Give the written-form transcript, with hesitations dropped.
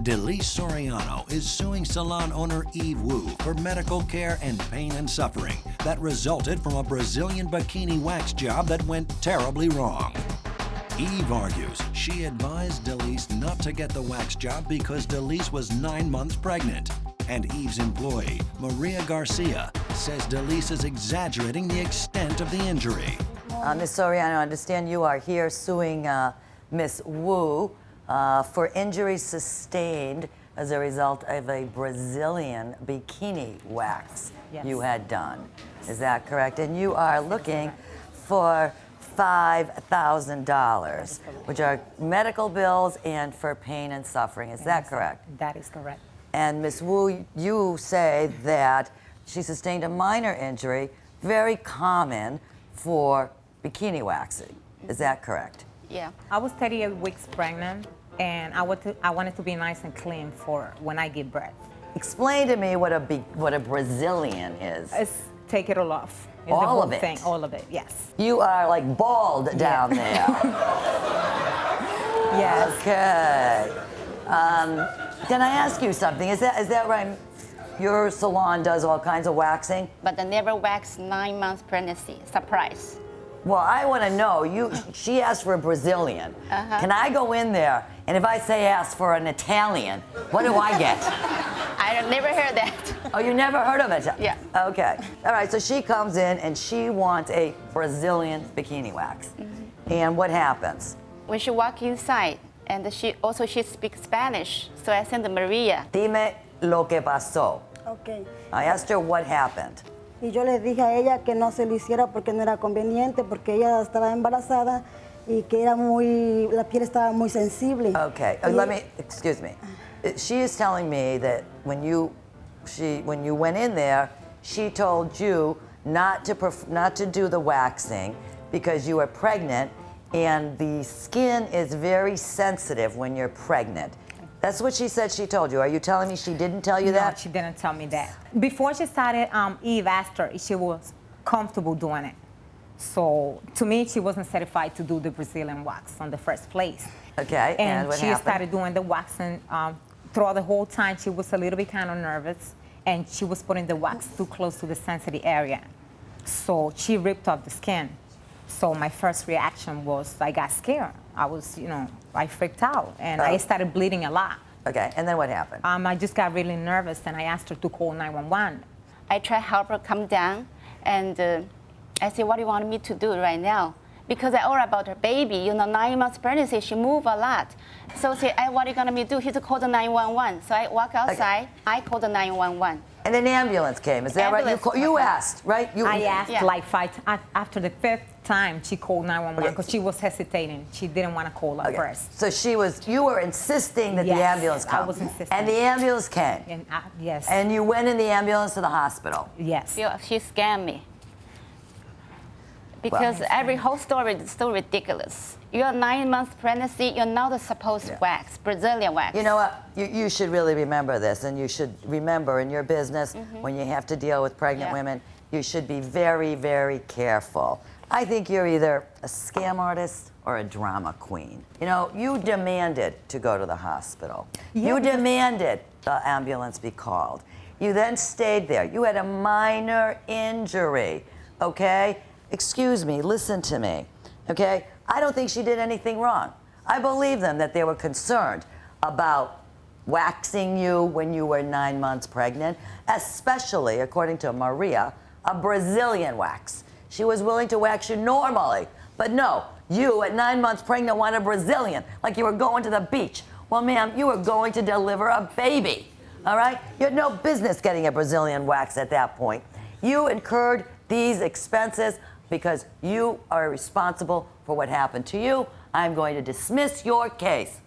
Delise Soriano is suing salon owner Eve Wu for medical care and pain and suffering that resulted from a Brazilian bikini wax job that went terribly wrong. Eve argues she advised Delise not to get the wax job because Delise was 9 months pregnant. And Eve's employee, Maria Garcia, says Delise is exaggerating the extent of the injury. Ms. Soriano, I understand you are here suing Ms. Wu for injuries sustained as a result of a Brazilian bikini wax you had done. Is that correct? And you are looking for $5,000, which are medical bills and for pain and suffering. Is that correct? That is correct. And Ms. Wu, you say that she sustained a minor injury, very common for bikini waxing. Is that correct? Yeah. I was 38 weeks pregnant, and I wanted to be nice and clean for when I give birth. Explain to me what a Brazilian is. It's take it all off. It's All the whole of it? thing, all of it, yes. You are like bald down there. Yes. Okay. Can I ask you something? Is that right? Your salon does all kinds of waxing? But I never waxed 9 months pregnancy. Surprise. Well, I want to know. She asked for a Brazilian. Can I go in there and if I say ask for an Italian, what do I get? I never heard that. Oh, you never heard of it? Yeah. Okay. All right. So she comes in and she wants a Brazilian bikini wax. And what happens? When she walk inside, and she speaks Spanish, so I sent Maria. Dime lo que pasó. Okay. I asked her what happened. Y yo le dije a ella que no se lo hiciera porque no era conveniente, porque ella estaba embarazada y que era la piel estaba muy sensible. Okay, excuse me. She is telling me that when you went in there, she told you not to do the waxing because you were pregnant, and the skin is very sensitive when you're pregnant. That's what she said she told you. Are you telling me she didn't tell you that? No, she didn't tell me that. Before she started, Eve asked her if she was comfortable doing it. So to me, she wasn't certified to do the Brazilian wax in the first place. Okay, and what she happened? started doing the waxing. Throughout the whole time, she was a little bit kind of nervous, and she was putting the wax too close to the sensitive area. So she ripped off the skin. So my first reaction was I got scared. I freaked out, and I started bleeding a lot. Okay, and then what happened? I just got really nervous, and I asked her to call 911. I tried to help her come down, and I said, what do you want me to do right now? Because I worry about her baby, 9 months pregnancy, she moved a lot. So I said, what are you going to do? He said, call the 911. So I walk outside, okay. I called the 911. And an ambulance came, is that right? You asked, right? I asked like 5 times. After the 5th time, she called 911 because she was hesitating. She didn't want to call at first. So you were insisting that the ambulance come. I was insisting. And the ambulance came? And, yes. And you went in the ambulance to the hospital? Yes. She scammed me. Because every whole story is so ridiculous. You're 9 months pregnancy, you're not supposed to wax, Brazilian wax. You know what? You should really remember this, and you should remember in your business, when you have to deal with pregnant women, you should be very, very careful. I think you're either a scam artist or a drama queen. You demanded to go to the hospital. Yeah, you demanded the ambulance be called. You then stayed there. You had a minor injury, okay? Excuse me, listen to me, okay? I don't think she did anything wrong. I believe them that they were concerned about waxing you when you were 9 months pregnant, especially, according to Maria, a Brazilian wax. She was willing to wax you normally, but no, you at 9 months pregnant want a Brazilian, like you were going to the beach. Well, ma'am, you were going to deliver a baby, all right? You had no business getting a Brazilian wax at that point. You incurred these expenses because you are responsible for what happened to you. I'm going to dismiss your case.